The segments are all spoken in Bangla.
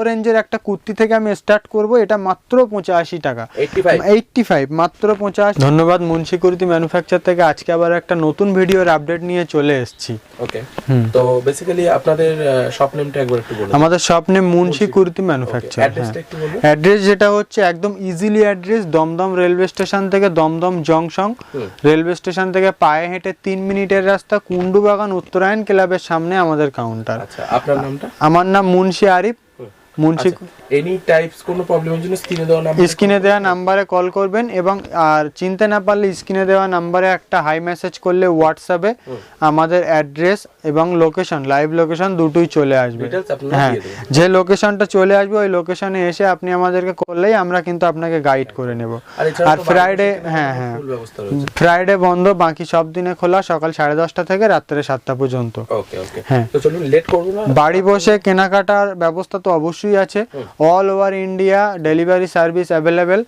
রেঞ্জের একটা কুর্তি থেকে আমি স্টার্ট করব, এটা মাত্র 85 টাকা, 85 মাত্র 50। ধন্যবাদ মুন্সি কুর্তি ম্যানুফ্যাকচার থেকে আজকে আবার একটা নতুন ভিডিওর আপডেট নিয়ে চলে এসেছি। ওকে, তো বেসিক্যালি আপনাদের শপ নেমটা একবার একটু বলুন। আমাদের shop name Munshi kurti manufacture. অ্যাড্রেসটা একটু বলুন। অ্যাড্রেস যেটা হচ্ছে একদম easily address Dum Dum railway station থেকে দমদম জংশন রেলওয়ে স্টেশন থেকে পায়ে হেঁটে 3 মিনিটের রাস্তা, কুন্ডুবাগান উত্তরায়ণ ক্লাবের সামনে আমাদের কাউন্টার। আচ্ছা, আপনার নামটা? আমার নাম মুন্সি আরিফ। মুন্সি এনি টাইপস কোনো প্রবলেমের জন্য স্ক্রিনে দেওয়া নাম্বারে কল করবেন, এবং আর চিনতে না পারলে স্ক্রিনে দেওয়া নাম্বারে একটা হাই মেসেজ করলে হোয়াটসঅ্যাপে আমাদের অ্যাড্রেস এবং লোকেশন, লাইভ লোকেশন দুটোই চলে আসবে। হ্যাঁ, যে লোকেশনটা চলে আসবে ওই লোকেশনে এসে আপনি আমাদেরকে করলেই আমরা কিন্তু আপনাকে গাইড করে নেব। আর ফ্রাইডে, হ্যাঁ ফ্রাইডে বন্ধ, বাকি সব দিনে খোলা, সকাল 10:30 থেকে রাত্রে 7টা পর্যন্ত। ওকে ওকে, হ্যাঁ, তো চলুন লেট করব না। বাড়ি বসে কেনাকাটার ব্যবস্থা তো অবশ্যই আছে, all over India delivery service available.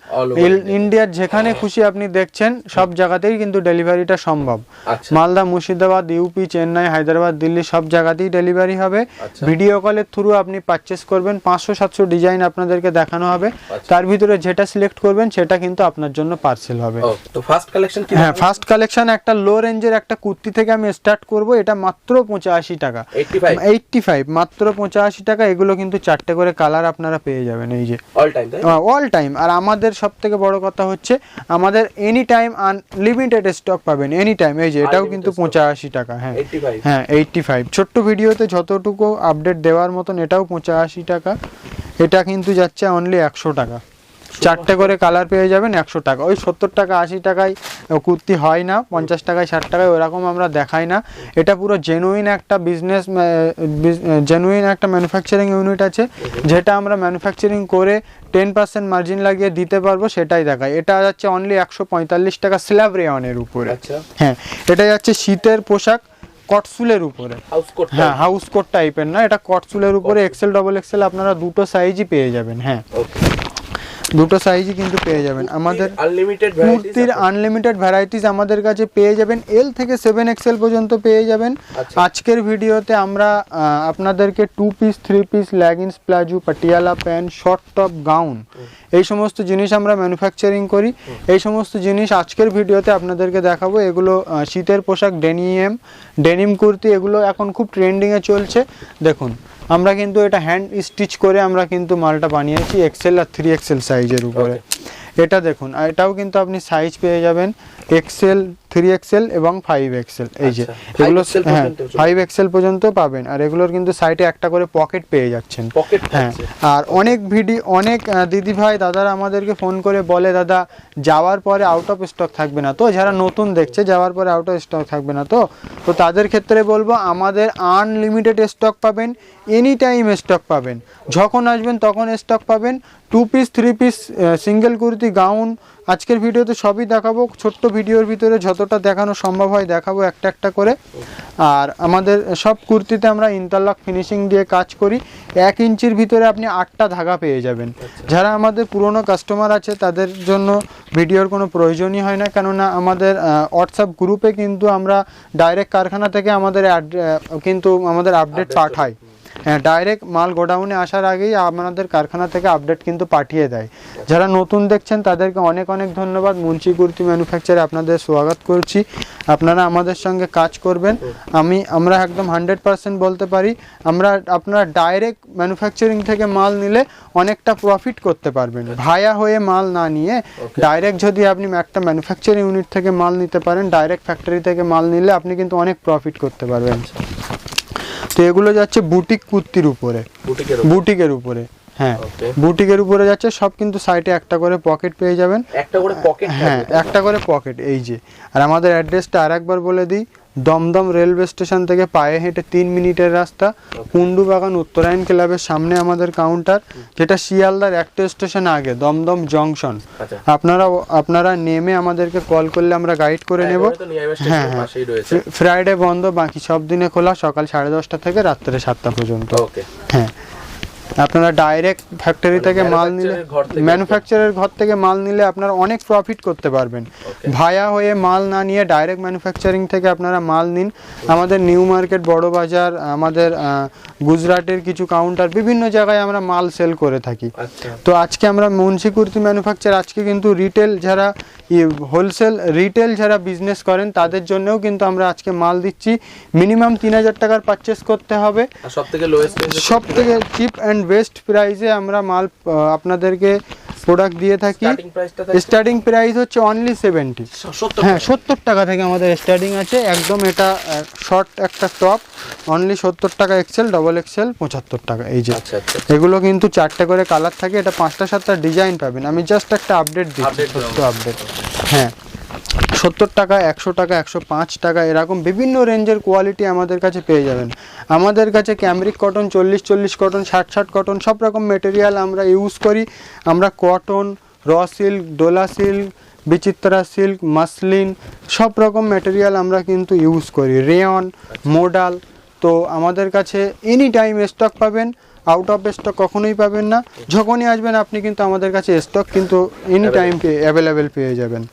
ইন্ডিয়ার যেখানে খুশি আপনি দেখছেন সব জায়গাতেই কিন্তু ডেলিভারিটা সম্ভব। মালদা, মুর্শিদাবাদ, ইউপি, চেন্নাই, হায়দ্রাবাদ, দিল্লি সব জায়গাতেই ডেলিভারি হবে। ভিডিও কলের থ্রু আপনি পারচেস করবেন, 500-700 ডিজাইন আপনাদেরকে দেখানো হবে, তার ভিতরে যেটা সিলেক্ট করবেন সেটা কিন্তু আপনার জন্য পার্সেল হবে। তো ফার্স্ট কালেকশন কি? হ্যাঁ, ফার্স্ট কালেকশন একটা লো রেঞ্জের একটা কুর্তি থেকে আমি স্টার্ট করব, এটা মাত্র 85 টাকা, 85 মাত্র 85 টাকা। এগুলো কিন্তু 4টে করে কালার আপনারা পেয়ে যাবেন, এই যে অল টাইম। আর আমাদের সবথেকে বড় কথা হচ্ছে আমাদের এনি টাইম আনলিমিটেড স্টক পাবেন, এনি টাইম। এই যে এটাও কিন্তু 85 টাকা। হ্যাঁ হ্যাঁ 85। ছোট্ট ভিডিওতে যতটুকু আপডেট দেওয়ার মতন এটাও 85 টাকা। এটা কিন্তু যাচ্ছে অনলি 100 টাকা, 4টে করে কালার পেয়ে যাবেন 100 টাকা। ওই 70 টাকা 80 টাকায় কুর্তি হয় না, 50 টাকায় 60 টাকায় ওরকম আমরা দেখাই না। এটা পুরো জেনুইন একটা বিজনেস, জেনুইন একটা ম্যানুফ্যাকচারিং ইউনিট আছে, যেটা আমরা ম্যানুফ্যাকচারিং করে 10% মার্জিন লাগিয়ে দিতে পারবো, সেটাই দেখায়। এটা যাচ্ছে অনলি 145 টাকা স্ল্যাব রেয়নের উপরে। হ্যাঁ, এটা যাচ্ছে শীতের পোশাক কটসুলের উপরে। হ্যাঁ, হাউস কোট টাইপের না, এটা কটসুলের উপরে এক্সেল ডবল এক্সেল আপনারা দুটো সাইজই পেয়ে যাবেন। হ্যাঁ, দুটো সাইজই কিন্তু পেয়ে যাবেন। আমাদের কুর্তির আনলিমিটেড ভ্যারাইটিস আমাদের কাছে পেয়ে যাবেন, এল থেকে 7XL পর্যন্ত পেয়ে যাবেন। আজকের ভিডিওতে আমরা আপনাদেরকে 2 piece 3 piece leggings, palazzo, Patiala pant, short top, gown, এই সমস্ত জিনিস আমরা ম্যানুফ্যাকচারিং করি। এই সমস্ত জিনিস আজকের ভিডিওতে আপনাদেরকে দেখাবো। এগুলো শীতের পোশাক, ডেনিম কুর্তি, এগুলো এখন খুব ট্রেন্ডিংয়ে চলছে। দেখুন, আমরা কিন্তু এটা হ্যান্ড স্টিচ করে আমরা কিন্তু মালটা বানিয়েছি XL আর 3XL সাইজের উপরে। এটা দেখুন, এটাও কিন্তু আপনি সাইজ পেয়ে যাবেন XL, 3XL এবং 5XL। এই যে এগুলো, হ্যাঁ 5XL পর্যন্ত পাবেন। আর এগুলোর কিন্তু সাইডে একটা করে পকেট পেয়ে যাচ্ছেন। হ্যাঁ, আর অনেক দিদি ভাই দাদারা আমাদেরকে ফোন করে বলে, দাদা যাওয়ার পরে আউট অফ স্টক থাকবে না তো? যারা নতুন দেখছে, যাওয়ার পরে আউট অফ স্টক থাকবে না তো? তো তাদের ক্ষেত্রে বলবো আমাদের আনলিমিটেড স্টক পাবেন, এনি টাইম স্টক পাবেন, যখন আসবেন তখন স্টক পাবেন। 2 piece 3 piece single kurti, gown, আজকের ভিডিওতে সবই দেখাবো। ছোট্ট ভিডিওর ভিতরে যতটা দেখানো সম্ভব হয় দেখাবো একটা একটা করে। আর আমাদের সব কুর্তিতে আমরা ইন্টারলক ফিনিশিং দিয়ে কাজ করি। 1 ইঞ্চির ভিতরে আপনি 8টা ধাগা পেয়ে যাবেন। যারা আমাদের পুরনো কাস্টমার আছে তাদের জন্য ভিডিওর কোনো প্রয়োজনই হয় না, কেননা আমাদের হোয়াটসঅ্যাপ গ্রুপে কিন্তু আমরা ডাইরেক্ট কারখানা থেকে আমাদের আপডেট পাঠাই। হ্যাঁ, ডাইরেক্ট মাল গোডাউনে আসার আগেই আমাদের কারখানা থেকে আপডেট কিন্তু পাঠিয়ে দেয়। যারা নতুন দেখছেন তাদেরকে অনেক অনেক ধন্যবাদ। মুন্সি কুর্তি ম্যানুফ্যাকচারে আপনাদের স্বাগত করছি। আপনারা আমাদের সঙ্গে কাজ করবেন। আমরা একদম 100% বলতে পারি, আপনারা ডাইরেক্ট ম্যানুফ্যাকচারিং থেকে মাল নিলে অনেকটা প্রফিট করতে পারবেন। ভায়া হয়ে মাল না নিয়ে ডাইরেক্ট যদি আপনি একটা ম্যানুফ্যাকচারিং ইউনিট থেকে মাল নিতে পারেন, ডাইরেক্ট ফ্যাক্টরি থেকে মাল নিলে আপনি কিন্তু অনেক প্রফিট করতে পারবেন। তো এগুলো যাচ্ছে বুটিক কুর্তির উপরে, বুটিকের উপরে। হ্যাঁ, বুটিকের উপরে যাচ্ছে সব, কিন্তু সাইডে একটা করে পকেট পেয়ে যাবেন, একটা করে পকেট। হ্যাঁ, একটা করে পকেট। এই যে, আর আমাদের অ্যাড্রেসটা আরেকবার বলে দিই, দমদম রেলওয়ে স্টেশন থেকে পায়ে হেঁটে 3 মিনিটের রাস্তা, কুন্ডুবাগান উত্তরায়ণ ক্লাবের সামনে আমাদের কাউন্টার, যেটা শিয়ালদার একটা স্টেশন আগে, দমদম জংশন। আপনারা নেমে আমাদেরকে কল করলে আমরা গাইড করে নেব। হ্যাঁ হ্যাঁ, ফ্রাইডে বন্ধ, বাকি সব দিনে খোলা, সকাল 10:30 থেকে রাত্রে 7টা পর্যন্ত। হ্যাঁ, আপনারা ডাইরেক্ট ফ্যাক্টরি থেকে মাল নিলে, ম্যানুফ্যাকচারের ঘর থেকে মাল নিলে আপনারা অনেক প্রফিট করতে পারবেন। ভায়া হয়ে মাল না নিয়ে ডাইরেক্ট ম্যানুফ্যাকচারিং থেকে আপনারা মাল নিন। আমাদের নিউ মার্কেট, বড় বাজার, আমাদের গুজরাটের কিছু কাউন্টার, বিভিন্ন জায়গায় আমরা মাল সেল করে থাকি। তো আজকে আমরা মুন্সি কুর্তি ম্যানুফ্যাকচার, আজকে কিন্তু রিটেল যারা, হোলসেল রিটেল যারা বিজনেস করেন তাদের জন্যও কিন্তু আমরা আজকে মাল দিচ্ছি। মিনিমাম 3000 টাকার পারচেস করতে হবে। সব থেকে চিপ অ্যান্ড বেস্ট প্রাইসে আমরা মাল আপনাদেরকে প্রোডাক্ট দিয়ে থাকি। স্টার্টিং প্রাইস হচ্ছে অনলি 70। হ্যাঁ, 70 টাকা থেকে আমাদের স্টার্টিং আছে একদম। এটা শর্ট একটা টপ, অনলি 70 টাকা। এক্সেল, ডবল এক্সেল 75 টাকা। এই যে এগুলো কিন্তু 4টে করে কালার থাকে, এটা 5টা 7টা ডিজাইন পাবেন। আমি জাস্ট একটা আপডেট দিচ্ছি, ছোট্ট আপডেট। হ্যাঁ, 70 টাকা, 100 টাকা, 105 টাকা, এরকম বিভিন্ন রেঞ্জের কোয়ালিটি আমাদের কাছে পেয়ে যাবেন। আমাদের কাছে ক্যামরিক কটন, 40 কটন, 60 কটন, সব রকম মেটেরিয়াল আমরা ইউজ করি। আমরা cotton, raw silk, Dola silk, বিচিত্রা সিল্ক, মাসলিন, সব রকম মেটেরিয়াল আমরা কিন্তু ইউজ করি। Rayon, modal. তো আমাদের কাছে এনি টাইম স্টক পাবেন, আউট অফ স্টক কখনোই পাবেন না। যখনই আসবেন আপনি কিন্তু আমাদের কাছে স্টক কিন্তু এনি টাইম অ্যাভেলেবেল পেয়ে যাবেন।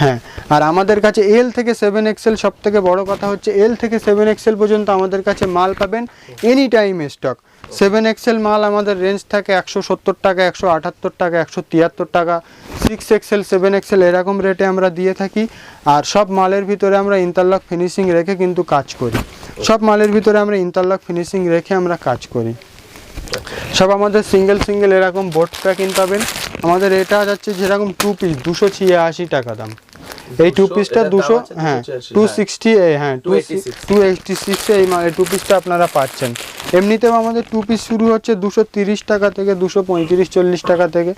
হ্যাঁ, আর আমাদের কাছে এল থেকে 7XL, সব থেকে বড় কথা হচ্ছে এল থেকে 7XL পর্যন্ত আমাদের কাছে মাল পাবেন এনি টাইম স্টক। 7XL মাল আমাদের রেঞ্জ থাকে 170 টাকা, 178 টাকা, 173 টাকা। 6XL, 7XL এরকম রেটে আমরা দিয়ে থাকি। আর সব মালের ভিতরে আমরা ইন্টারলক ফিনিশিং রেখে কিন্তু কাজ করি। সব মালের ভিতরে আমরা ইন্টারলক ফিনিশিং রেখে আমরা কাজ করি। সব আমাদের সিঙ্গেল এরকম বোট প্যাকিং পাবেন। আমাদের এটা যাচ্ছে যেরকম 2 পিস 286 টাকা দাম। এই 2 পিসটা 200, হ্যাঁ 260, হ্যাঁ 286 এই 2 পিসটা আপনারা পাচ্ছেন। এমনিতেও আমাদের 2 পিস শুরু হচ্ছে 230 টাকা থেকে, 235-40 টাকা থেকে।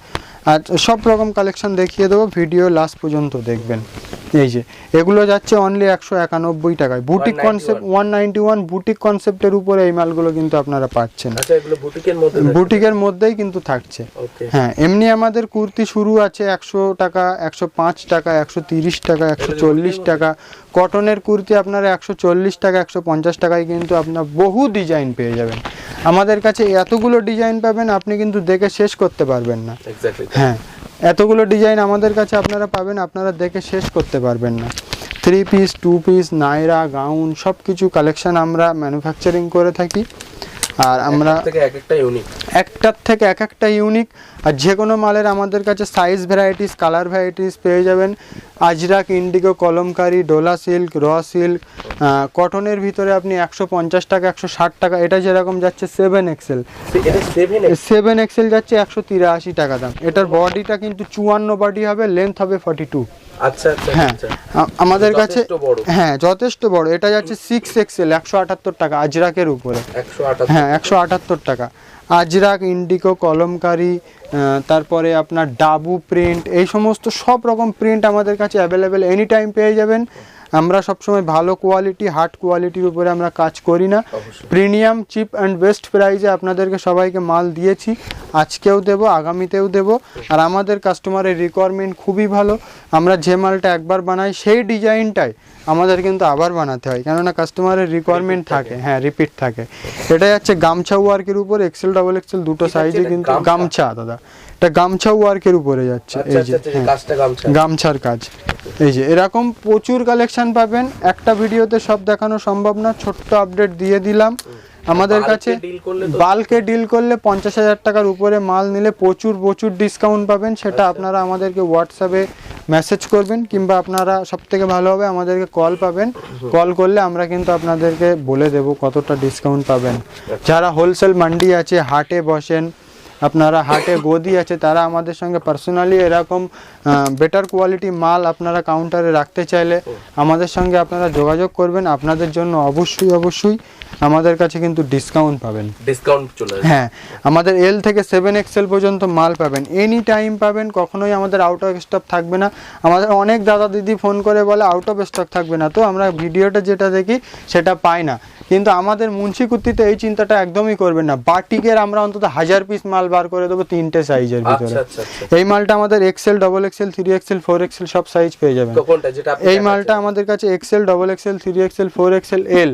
আর সব রকম কালেকশন দেখিয়ে দেবো, ভিডিও লাস্ট পর্যন্ত দেখবেন। এই যে এগুলো যাচ্ছে অনলি 191 টাকায়। বুটিক কনসেপ্ট 191, বুটিক কনসেপ্টের উপরে এই মালগুলো কিন্তু আপনারা পাচ্ছেন। বুটিকের মধ্যেই কিন্তু থাকছে। হ্যাঁ, এমনি আমাদের কুর্তি শুরু আছে 100 টাকা, 105 টাকা, 130 টাকা, 140 টাকা। কটনের কুর্তি আপনারা 140 টাকা, 150 টাকায় কিন্তু আপনার বহু ডিজাইন পেয়ে যাবেন। আমাদের কাছে এতগুলো ডিজাইন পাবেন, আপনি কিন্তু দেখে শেষ করতে পারবেন না। হ্যাঁ, এতগুলো ডিজাইন আমাদের কাছে আপনারা পাবেন, আপনারা দেখে শেষ করতে পারবেন না। 3 পিস, 2 পিস, নাইরা, গাউন, সব কিছু কালেকশন আমরা ম্যানুফ্যাকচারিং করে থাকি। আর আমরা একটার থেকে এক একটা ইউনিক। আর যে কোনো মালের আমাদের কাছে সাইজ ভ্যারাইটিস, কালার ভ্যারাইটিস পেয়ে যাবেন। Ajrak, indigo, Kalamkari, Dola silk, raw silk. কটনের ভিতরে আপনি 150 টাকা, 160 টাকা। এটা যেরকম যাচ্ছে 7XL, 7XL যাচ্ছে 183 টাকা দাম। এটার বডিটা কিন্তু 54 বডি হবে, লেন্থ হবে 42। হ্যাঁ, আমাদের কাছে হ্যাঁ যথেষ্ট বড়। এটা যাচ্ছে 6XL, 178 টাকা আজরাকের উপরে। হ্যাঁ, 178 টাকা। আজরাক, ইন্ডিগো, কলমকারি, তারপরে আপনার ডাবু প্রিন্ট, এই সমস্ত সব রকম প্রিন্ট আমাদের কাছে অ্যাভেলেবেল এনি টাইম পেয়ে যাবেন। আমরা সবসময় ভালো কোয়ালিটি, হার্ড কোয়ালিটির উপরে আমরা কাজ করি না। প্রিমিয়াম, চিপ অ্যান্ড বেস্ট প্রাইসে আপনাদেরকে সবাইকে মাল দিয়েছি, আজকেও দেব, আগামীতেও দেব। আর আমাদের কাস্টমারের রিকোয়ারমেন্ট খুবই ভালো। আমরা যে মালটা একবার বানাই সেই ডিজাইনটাই আমাদের কিন্তু আবার বানাতে হয়, কেননা কাস্টমারের রিকোয়ারমেন্ট থাকে। হ্যাঁ, রিপিট থাকে। এটা যাচ্ছে গামছা ওয়ার্কের উপর, এক্সেল, ডবল এক্সেল দুটো সাইজে কিন্তু গামছা। দাদা, এটা গামছা ওয়ার্কের উপরে যাচ্ছে। এই যে গামছার কাজ। এই যে এরকম প্রচুর কালেকশন পাবেন। একটা ভিডিওতে সব দেখানো সম্ভব না, ছোট্ট আপডেট দিয়ে দিলাম। আমাদের কাছে বাল্কে ডিল করলে 50,000 টাকার উপরে মাল নিলে প্রচুর ডিসকাউন্ট পাবেন। সেটা আপনারা আমাদেরকে হোয়াটসঅ্যাপে মেসেজ করবেন, কিংবা আপনারা সব থেকে ভালো হবে আমাদেরকে কল পাবেন। কল করলে আমরা কিন্তু আপনাদেরকে বলে দেব কতটা ডিসকাউন্ট পাবেন। যারা হোলসেল মান্ডি আছে, হাটে বসেন, আপনারা হাটে গদি আছে, তারা আমাদের সঙ্গে পার্সোনালি এরকম বেটার কোয়ালিটি মাল আপনারা কাউন্টারে রাখতে চাইলে আমাদের সঙ্গে আপনারা যোগাযোগ করবেন। আপনাদের জন্য অবশ্যই আমাদের কাছে কিন্তু ডিসকাউন্ট পাবেন। হ্যাঁ, আমাদের এল থেকে 7XL পর্যন্ত মাল পাবেন, এনি টাইম পাবেন। কখনোই আমাদের আউট অফ স্টক থাকবে না। আমাদের অনেক দাদা দিদি ফোন করে বলে আউট অফ স্টক থাকবে না, তো আমরা ভিডিওটা যেটা দেখি সেটা পাই না। কিন্তু আমাদের মুন্সি কুর্তিতে এই চিন্তাটা একদমই করবেন না। বাটিকের আমরা অন্তত 1000 পিস মাল বার করে দেবো 3টে সাইজের ভিতরে। এই মালটা আমাদের Excel, double XL, 3XL, 4XL সব সাইজ পেয়ে যাবেন। এই মালটা আমাদের কাছে XL, double XL, 3XL, 4XL, L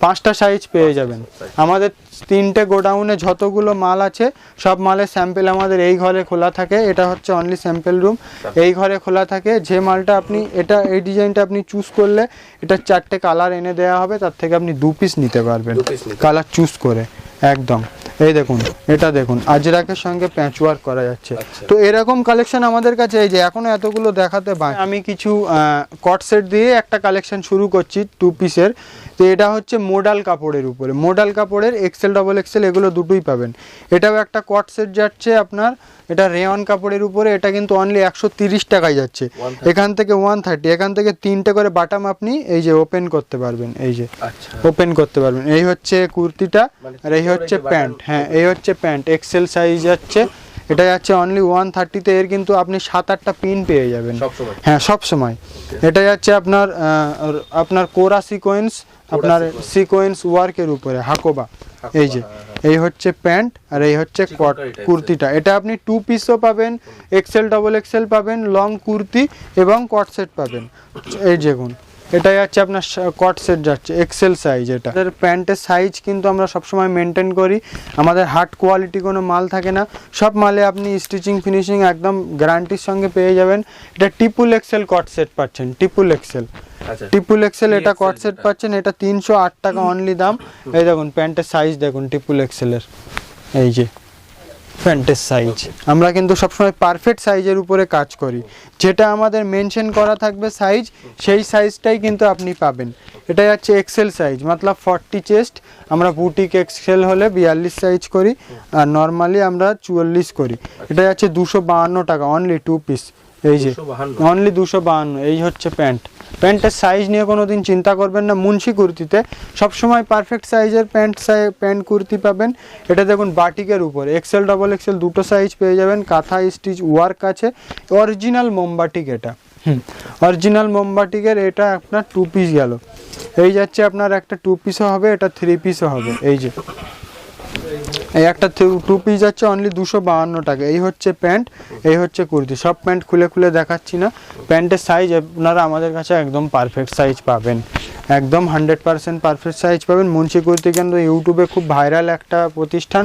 5টা সাইজ পেয়ে যাবেন। আমাদের 3টে গোডাউনে যতগুলো মাল আছে সব মালের স্যাম্পল আমাদের এই ঘরে খোলা থাকে। এটা হচ্ছে অনলি স্যাম্পল রুম, এই ঘরে খোলা থাকে। যে মালটা আপনি এটা এই ডিজাইনটা আপনি চুজ করলে এটা 4টে কালার এনে দেওয়া হবে, তার থেকে আপনি 2 পিস নিতে পারবেন কালার চুজ করে একদম। এই দেখুন, এটা দেখুন আজরাকের সঙ্গে প্যাচ ওয়ার্ক করা যাচ্ছে। তো এরকম কালেকশন আমাদের কাছে এই যে এখনো এতগুলো দেখাতে পাই। আমি কিছু কট সেট দিয়ে একটা কালেকশন শুরু করছি 2 পিসের। তো এটা হচ্ছে মোডাল কাপড়ের উপরে, মোডাল কাপড়ের এক্সেল, ডবল এক্সেল এগুলো দুটোই পাবেন। এটাও একটা কট সেট যাচ্ছে আপনার, এটা রেয়ন কাপড়ের উপরে। এটা কিন্তু অনলি 130 টাকায় যাচ্ছে। এখান থেকে 130, এখান থেকে 3টে করে বাটাম আপনি এই যে ওপেন করতে পারবেন, এই যে ওপেন করতে পারবেন। এই হচ্ছে কুর্তিটা আর এই হচ্ছে প্যান্ট। হ্যাঁ, এই হচ্ছে প্যান্ট, এক্সেল সাইজ যাচ্ছে। এটা যাচ্ছে অনলি 130-তে। এর কিন্তু আপনি 7-8টা পিন পেয়ে যাবেন। হ্যাঁ, সব সময়। এটা যাচ্ছে আপনার কোরা সিকোয়েন্স, আপনার সিকোয়েন্স ওয়ার্কের উপরে হাকোবা। এই যে এই হচ্ছে প্যান্ট আর এই হচ্ছে কুর্তিটা। এটা আপনি 2 পিসও পাবেন, এক্সেল, ডবল এক্সেল পাবেন, লং কুর্তি এবং কট সেট পাবেন। এই দেখুন, এটা যাচ্ছে আপনার কট সেট যাচ্ছে এক্সেল সাইজ। এটা প্যান্টের সাইজ কিন্তু আমরা সবসময় মেনটেন করি। আমাদের হার্ড কোয়ালিটি কোনো মাল থাকে না, সব মালে আপনি স্টিচিং ফিনিশিং একদম গ্যারান্টির সঙ্গে পেয়ে যাবেন। এটা ট্রিপল এক্সেল কট সেট পাচ্ছেন, ট্রিপল এক্সেল, ট্রিপল এক্সেল এটা কট সেট পাচ্ছেন। এটা 308 টাকা অনলি দাম। এই দেখুন প্যান্টের সাইজ দেখুন ট্রিপল এক্সেলের, এই যে প্যান্টের সাইজ। আমরা কিন্তু সবসময় পারফেক্ট সাইজের উপরে কাজ করি, যেটা আমাদের মেনশন করা থাকবে সাইজ, সেই সাইজটাই কিন্তু আপনি পাবেন। এটা যাচ্ছে এক্সেল সাইজ, মতলব 40 চেস্ট। আমরা বুটিক এক্সেল হলে 42 সাইজ করি আর নর্মালি আমরা 44 করি। এটা যাচ্ছে 252 টাকা অনলি 2 পিস। এই যে অনলি 252। এই হচ্ছে প্যান্ট। প্যান্টের সাইজ নিয়ে কোনো দিন চিন্তা করবেন না। মুন্সি কুর্তিতে সবসময় পারফেক্ট সাইজের প্যান্ট কুর্তি পাবেন। এটা দেখুন বাটিকের উপরে এক্সেল, ডবল এক্সেল দুটো সাইজ পেয়ে যাবেন। কাঁথা স্টিচ ওয়ার্ক আছে, অরিজিনাল মোমবাটিক। এটা অরিজিনাল মোমবাটিকের। এটা আপনার 2 পিস গেল। এই যাচ্ছে আপনার একটা 2 পিসও হবে, এটা 3 পিসও হবে। এই যে এই একটা 2 পিস যাচ্ছে অনলি 252 টাকা। এই হচ্ছে প্যান্ট, এই হচ্ছে কুর্তি। সব প্যান্ট খুলে খুলে দেখাচ্ছি না। প্যান্টের সাইজ আপনারা আমাদের কাছে একদম পারফেক্ট সাইজ পাবেন, একদম 100% পারফেক্ট সাইজ পাবেন। মুন্সি কুর্তি কিন্তু ইউটিউবে খুব ভাইরাল একটা প্রতিষ্ঠান।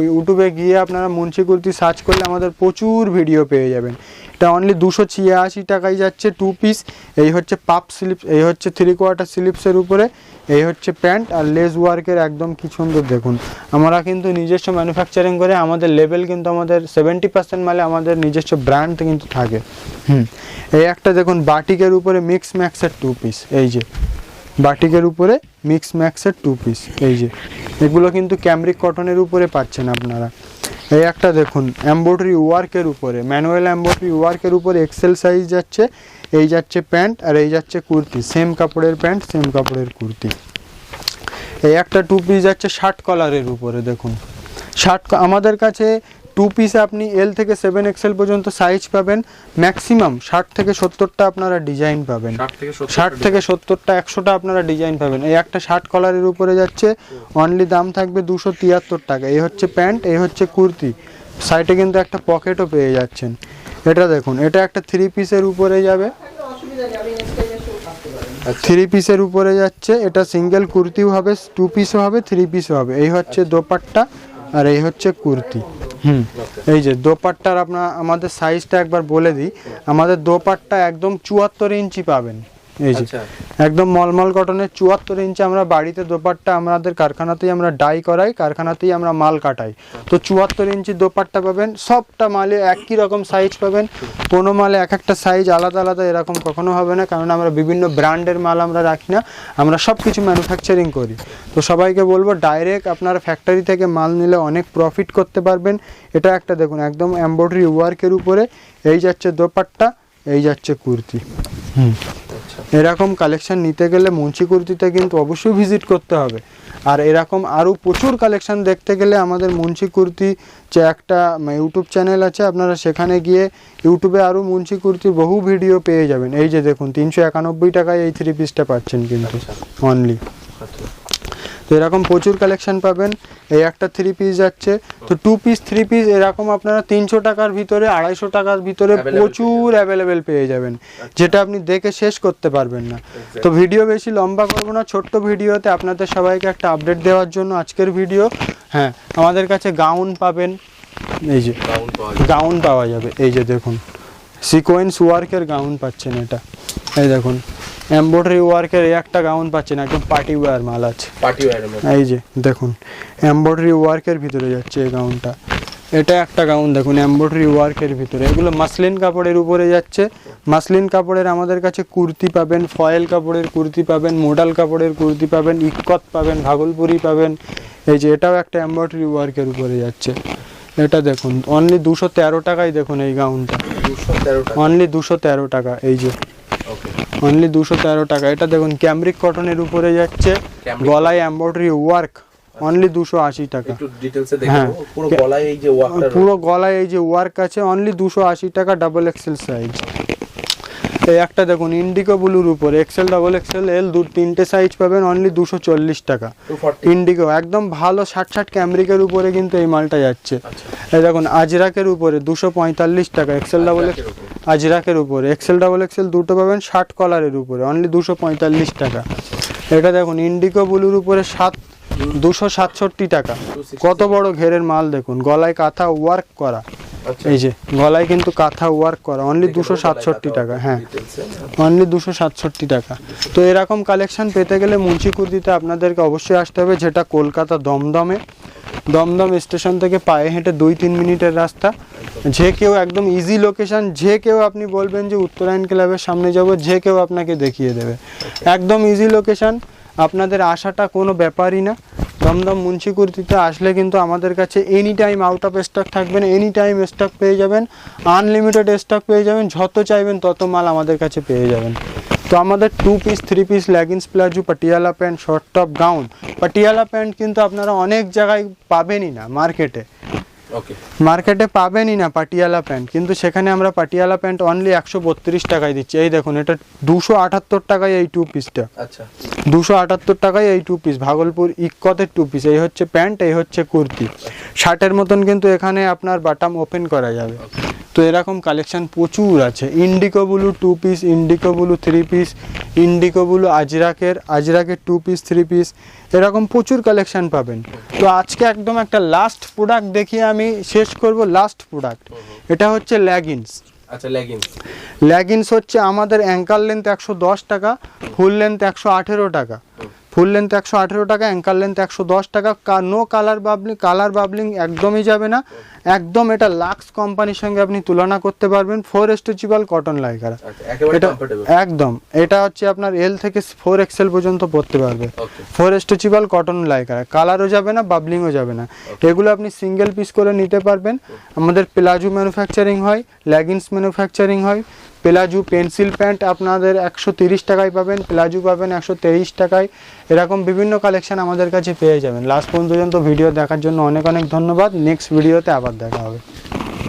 ইউটিউবে গিয়ে আপনারা মুন্সি কুর্তি সার্চ করলে আমাদের প্রচুর ভিডিও পেয়ে যাবেন। এটা অনলি 286 টাকায় যাচ্ছে 2 পিস। এই হচ্ছে পাপ স্লিপস, এই হচ্ছে 3/4 স্লিপসের উপরে। এই হচ্ছে প্যান্ট আর লেস ওয়ার্কের একদম কি সুন্দর দেখুন। আমরা কিন্তু নিজস্ব ম্যানুফ্যাকচারিং করে, আমাদের লেভেল কিন্তু আমাদের 70% মালে আমাদের নিজস্ব ব্র্যান্ড কিন্তু থাকে। এই একটা দেখুন বাটিকের উপরে মিক্স ম্যাক্সের 2 পিস। এই যে বাটিকের উপরে মিক্স ম্যাক্সের 2 পিস। এই যে এগুলো কিন্তু ক্যামরিক কটনের উপরে পাচ্ছেন আপনারা। এই একটা দেখুন এমব্রয়ডারি ওয়ার্কের উপরে, ম্যানুয়াল এমব্রয়ডারি ওয়ার্কের উপরে এক্সেল সাইজ যাচ্ছে। এই যাচ্ছে প্যান্ট আর এই যাচ্ছে কুর্তি, সেম কাপড়ের প্যান্ট সেম কাপড়ের কুর্তি। এই একটা 2 পিস যাচ্ছে শার্ট কলারের উপরে। দেখুন শার্ট আমাদের কাছে 2 পিসে আপনি L থেকে 7XL পর্যন্ত সাইজ পাবেন। ম্যাক্সিমাম 60 থেকে 70টা আপনারা ডিজাইন পাবেন, 60 থেকে 70টা 100টা আপনারা ডিজাইন পাবেন। এই একটা শার্ট কলারের উপরে যাচ্ছে, অনলি দাম থাকবে 273 টাকা। এই হচ্ছে প্যান্ট, এই হচ্ছে কুর্তি। সাইডে কিন্তু একটা পকেটও পেয়ে যাচ্ছেন। এটা দেখুন, এটা একটা 3 পিসের উপরে যাবে, 3 পিসের উপরে যাচ্ছে। এটা সিঙ্গেল কুর্তিও হবে, 2 পিসও হবে, 3 পিসও হবে। এই হচ্ছে দোপাট্টা আর এই হচ্ছে কুর্তি। এই যে দোপাট্টার আমাদের সাইজটা একবার বলে দিই। আমাদের দোপাট্টা একদম 74 ইঞ্চি পাবেন। এই যে একদম মলমল কটনের 74 ইঞ্চি। আমরা বাড়িতে দোপাট্টা আমাদের কারখানাতেই আমরা ডাই করাই, কারখানাতেই আমরা মাল কাটাই। তো 74 ইঞ্চি দোপাট্টা পাবেন। সবটা মালে একই রকম সাইজ পাবেন, কোনো মালে এক একটা সাইজ আলাদা আলাদা এরকম কখনো হবে না, কারণ আমরা বিভিন্ন ব্র্যান্ডের মাল আমরা রাখি না, আমরা সব কিছু ম্যানুফ্যাকচারিং করি। তো সবাইকে বলবো ডাইরেক্ট আপনারা ফ্যাক্টরি থেকে মাল নিলে অনেক প্রফিট করতে পারবেন। এটা একটা দেখুন একদম এমব্রয়ডারি ওয়ার্কের উপরে। এই যাচ্ছে দোপাট্টা, এই যাচ্ছে কুর্তি। এরকম কালেকশন নিতে গেলে মুন্সি কুর্তিতে কিন্তু অবশ্যই ভিজিট করতে হবে। আর এরকম আরও প্রচুর কালেকশন দেখতে গেলে আমাদের মুন্সি কুর্তি যে একটা ইউটিউব চ্যানেল আছে, আপনারা সেখানে গিয়ে ইউটিউবে আরও মুন্সি কুর্তির বহু ভিডিও পেয়ে যাবেন। এই যে দেখুন 391 টাকায় এই 3 পিসটা পাচ্ছেন কিন্তু অনলি। তো এরকম প্রচুর কালেকশন পাবেন। এই একটা 3 পিস যাচ্ছে, তো 2 পিস 3 পিস এরকম আপনারা 300 টাকার ভিতরে 250 টাকার ভিতরে প্রচুর অ্যাভেলেবেল পেয়ে যাবেন, যেটা আপনি দেখে শেষ করতে পারবেন না। তো ভিডিও বেশি লম্বা করবো না, ছোট্ট ভিডিওতে আপনাদের সবাইকে একটা আপডেট দেওয়ার জন্য আজকের ভিডিও। হ্যাঁ, আমাদের কাছে গাউন পাবেন, এই যে গাউন পাওয়া যাবে, এই যে দেখুন সিকোয়েন্স ওয়ার্কের গাউন পাচ্ছেন, এটা এই দেখুন এমব্রয়ডারি ওয়ার্কের এই একটা গাউন পাচ্ছেন, একদম পার্টি ওয়্যার মাল আছে, এই যে দেখুন এমব্রয়ডারি ওয়ার্কের ভিতরে যাচ্ছে এই গাউনটা। এটা একটা গাউন দেখুন এমব্রয়ডারি ওয়ার্কের ভিতরে, এগুলো মাসলিন কাপড়ের উপরে যাচ্ছে। মাসলিন কাপড়ের আমাদের কাছে কুর্তি পাবেন, ফয়েল কাপড়ের কুর্তি পাবেন, মোডাল কাপড়ের কুর্তি পাবেন, ইক্কত পাবেন, ভাগলপুরি পাবেন। এই যে এটাও একটা এমব্রয়ডারি ওয়ার্কের উপরে যাচ্ছে, এটা দেখুন অনলি 213 টাকায়। দেখুন এই গাউনটা অনলি 213 টাকা, এই যে অনলি 213 টাকা। এটা দেখুন ক্যামরিক কটনের উপরে যাচ্ছে, গলায় এমব্রয়ডারি ওয়ার্ক, অনলি 280 টাকা। হ্যাঁ, পুরো গলায় এই যে ওয়ার্ক আছে, অনলি 280 টাকা, ডাবল এক্সেল সাইজ। এই একটা দেখুন ইন্ডিগো ব্লুর উপরে এক্সেল, ডাবল এক্সেল, এল, 3টে সাইজ পাবেন, অনলি 240 টাকা। ইন্ডিগো একদম ভালো 60 ক্যামরিকের উপরে কিন্তু এই মালটা যাচ্ছে। এই দেখুন আজরাকের উপরে 245 টাকা, এক্সেল ডাবল এক্সেল, আজরাকের উপরে এক্সেল ডাবল এক্সেল দুটো পাবেন, 60 কলারের উপরে, অনলি 245 টাকা। এটা দেখুন ইন্ডিগো ব্লুর উপরে 267 টাকা, কত বড় ঘেরের মাল দেখুন, গলায় কাঁথা ওয়ার্ক করা, এই যে গলায় কিন্তু কাঁথা ওয়ার্ক করা, অনলি 267 টাকা। হ্যাঁ, অনলি 267 টাকা। তো এরকম কালেকশন পেতে গেলে মুন্সি কুর্তিতে আপনাদেরকে অবশ্যই আসতে হবে, যেটা কলকাতা দমদম স্টেশন থেকে পায়ে হেঁটে 2-3 মিনিটের রাস্তা। যে কেউ একদম ইজি লোকেশন, যে কেউ আপনি বলবেন যে উত্তরায়ণ ক্লাবের সামনে যাব, যে কেউ আপনাকে দেখিয়ে দেবে, একদম ইজি লোকেশন। আপনাদের আসাটা কোনো ব্যাপারই না। দমদম মুন্সি কুর্তিতে আসলে কিন্তু আমাদের কাছে any time out of stock থাকবেন, এনি টাইম স্টক পেয়ে যাবেন, আনলিমিটেড স্টক পেয়ে যাবেন, যত চাইবেন তত মাল আমাদের কাছে পেয়ে যাবেন। তো আমাদের 2 piece 3 piece leggings, palazzo, Patiala pant, short top, gown. Patiala pant কিন্তু আপনারা অনেক জায়গায় পাবেনই না, মার্কেটে পাবেনই না পাটিয়ালা প্যান্ট, কিন্তু সেখানে আমরা পাটিয়ালা প্যান্ট অনলি 132 টাকায় দিচ্ছি। এই দেখুন এটা 278 টাকায় এই 2 পিসটা, 278 টাকায় এই 2 পিস, ভাগলপুর ইক্কতের 2 পিস। এই হচ্ছে প্যান্ট, এই হচ্ছে কুর্তি, শার্টের মতন কিন্তু এখানে আপনার বাটাম ওপেন করা যাবে। তো এরকম কালেকশন প্রচুর আছে। Indigo blue 2 piece, indigo blue 3 piece, indigo blue আজরাকের 2 পিস 3 পিস, এরকম প্রচুর কালেকশন পাবেন। তো আজকে একদম একটা লাস্ট প্রোডাক্ট দেখিয়ে আমি শেষ করব। লাস্ট প্রোডাক্ট এটা হচ্ছে লেগিংস। আচ্ছা, লেগিংস হচ্ছে আমাদের অ্যাঙ্কার লেন্থ 110 টাকা, ফুল লেন্থ 118 টাকা, ফুল লেন্থ 118 টাকা, অ্যাঙ্কার লেন্থ 110 টাকা। নো কালার বাবলিং একদমই যাবে না, একদম এটা লাক্স কোম্পানির সঙ্গে আপনি তুলনা করতে পারবেন। 4 স্ট্রেচেবল কটন লাইকারা, এটা একদম, এটা হচ্ছে আপনার এল থেকে 4 এক্সেল পর্যন্ত পরতে পারবে। 4 স্ট্রেচেবল কটন লাইকারা, কালারও যাবে না, বাবলিংও যাবে না। এগুলো আপনি সিঙ্গেল পিস করে নিতে পারবেন। আমাদের প্লাজো ম্যানুফ্যাকচারিং হয়, লেগিংস ম্যানুফ্যাকচারিং হয়। প্লাজো পেন্সিল প্যান্ট আপনাদের 130 টাকায় পাবেন, প্লাজো পাবেন 123 টাকায়। এরকম বিভিন্ন কালেকশন আমাদের কাছে পেয়ে যাবেন। লাস্ট পর্যন্ত ভিডিও দেখার জন্য অনেক ধন্যবাদ। নেক্সট ভিডিওতে আবার দেখা হবে।